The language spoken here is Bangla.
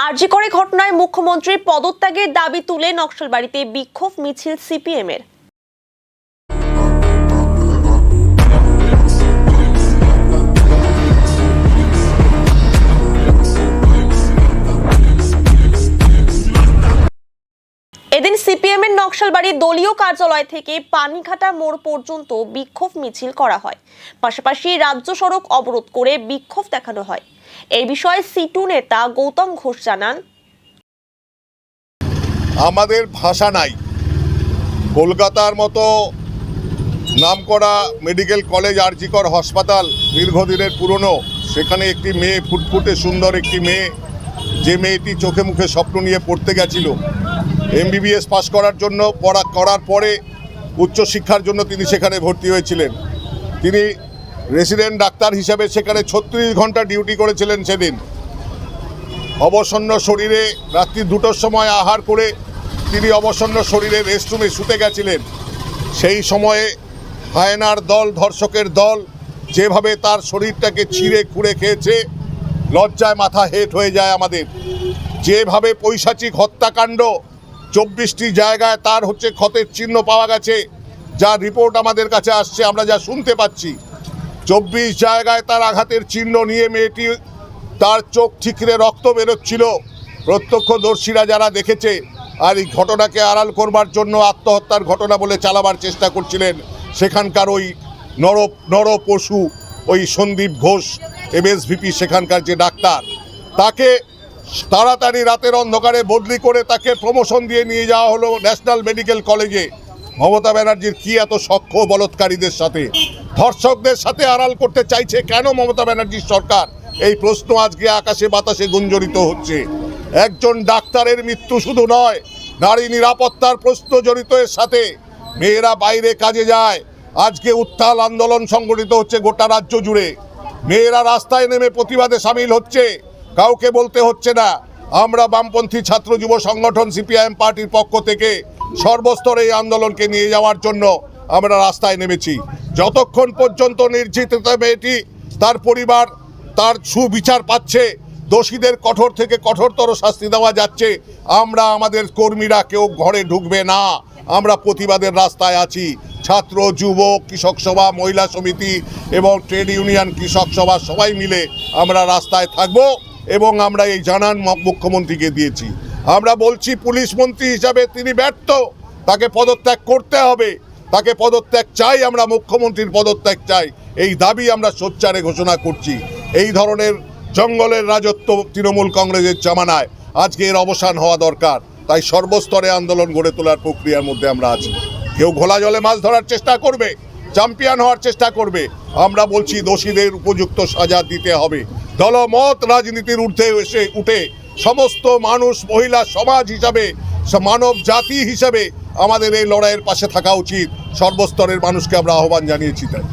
আরজি করে ঘটনায় মুখ্যমন্ত্রীর পদত্যাগের দাবি তুলে নকশালবাড়িতে বিক্ষোভ মিছিল সিপিএম-এর। এদিন সিপিএম-এর নকশালবাড়ি দলীয় কার্যালয় থেকে পানিঘাটা মোড় পর্যন্ত বিক্ষোভ মিছিল করা হয়। পাশাপাশি রাজ্য সড়ক অবরোধ করে বিক্ষোভ দেখানো হয়। এই বিষয়ে সিটু নেতা গৌতম ঘোষ জানান, আমাদের ভাষা নাই। কলকাতার মতো নামকরা মেডিকেল কলেজ আরজি কর হাসপাতাল দীর্ঘদিনের পুরনো, সেখানে একটি মেয়ে, ফুটফুটে সুন্দর একটি মেয়ে, যে মেয়েটি চোখে মুখে স্বপ্ন নিয়ে পড়তে গেছিল, এমবিবিএস পাশ করার জন্য, করার পরে উচ্চশিক্ষার জন্য তিনি সেখানে ভর্তি হয়েছিলেন। তিনি রেসিডেন্ট ডাক্তার হিসাবে সেখানে 36 ঘন্টা ডিউটি করেছিলেন। সেদিন অবসন্ন শরীরে রাত্রি 2টোর সময় আহার করে তিনি অবসন্ন শরীরে রেস্টরুমে শুতে গেছিলেন। সেই সময়ে হায়নার দল, ধর্ষকের দল যেভাবে তার শরীরটাকে ছিঁড়ে খুঁড়ে খেয়েছে, লজ্জায় মাথা হেঁট হয়ে যায় আমাদের। যেভাবে পৈশাচিক হত্যাকাণ্ড, 24টি জায়গায় তার ক্ষতের চিহ্ন পাওয়া গেছে, যা রিপোর্ট আমাদের কাছে আসছে, আমরা যা শুনতে পাচ্ছি। 24 জায়গায় তার আঘাতের চিহ্ন নিয়ে মেয়েটি, তার চোখ ঠিকরে রক্ত বেরোচ্ছিল। প্রত্যক্ষদর্শীরা যারা দেখেছে, আর এই ঘটনাকে আড়াল করবার জন্য আত্মহত্যার ঘটনা বলে চালাবার চেষ্টা করছিলেন সেখানকার ওই নর পশু, ওই সন্দীপ ঘোষ এমএসভিপি, সেখানকার যে ডাক্তার, তাকে তাড়াতাড়ি রাতের অন্ধকারে বদলি করে তাকে প্রমোশন দিয়ে নিয়ে যাওয়া হলো ন্যাশনাল মেডিকেল কলেজে। মমতা ব্যানার্জির কি এত সখ্য বলৎকারীদের সাথে, ধর্ষকদের সাথে আড়াল করতে চাইছে কেন মমতা ব্যানার্জির সরকার? এই প্রশ্ন আজকে আকাশে বাতাসে গুঞ্জরিত হচ্ছে। একজন ডাক্তারের মৃত্যু শুধু নয়, নারী নিরাপত্তার প্রশ্ন জড়িত এর সাথে। মেয়েরা বাইরে কাজে যায়, আজকে উত্তাল আন্দোলন সংগঠিত হচ্ছে গোটা রাজ্য জুড়ে। মেয়েরা রাস্তায় নেমে প্রতিবাদে সামিল হচ্ছে, কাউকে বলতে হচ্ছে না। আমরা বামপন্থী ছাত্র যুব সংগঠন সিপিআইএম পার্টির পক্ষ থেকে সর্বস্তরে এই আন্দোলনকে নিয়ে যাওয়ার জন্য আমরা রাস্তায় নেমেছি। যতক্ষণ পর্যন্ত নির্যাতিতা মেয়েটি, তার পরিবার তার সুবিচার পাচ্ছে, দোষীদের কঠোর থেকে কঠোরতর শাস্তি দেওয়া যাচ্ছে, আমরা আমাদের কর্মীরা কেউ ঘরে ঢুকবে না। আমরা প্রতিবাদের রাস্তায় আছি। ছাত্র, যুব, কৃষক সভা, মহিলা সমিতি এবং ট্রেড ইউনিয়ন, কৃষক সভা সবাই মিলে আমরা রাস্তায় থাকব এবং আমরা এই জানান মুখ্যমন্ত্রীকে দিয়েছি। আমরা বলছি, পুলিশ মন্ত্রী হিসাবে তিনি ব্যর্থ, তাকে পদত্যাগ করতে হবে, তাকে পদত্যাগ চাই। আমরা মুখ্যমন্ত্রীর পদত্যাগ চাই, এই দাবি আমরা সোচ্চারে ঘোষণা করছি। এই ধরনের জঙ্গলের রাজত্ব তৃণমূল কংগ্রেসের জামানায় আজকে এর অবসান হওয়া দরকার। তাই সর্বস্তরে আন্দোলন গড়ে তোলার প্রক্রিয়ার মধ্যে আমরা আছি। কেউ ঘোলা জলে মাছ ধরার চেষ্টা করবে, চ্যাম্পিয়ন হওয়ার চেষ্টা করবে। আমরা বলছি, দোষীদের উপযুক্ত সাজা দিতে হবে। দলমত রাজনীতির ঊর্ধ্বে উঠে সমস্ত মানুষ, মহিলা সমাজ হিসাবে, মানব জাতি হিসাবে আমাদের এই লড়াইয়ের পাশে থাকা উচিত। সর্বস্তরের মানুষকে আমরা আহ্বান জানিয়েছি। তাই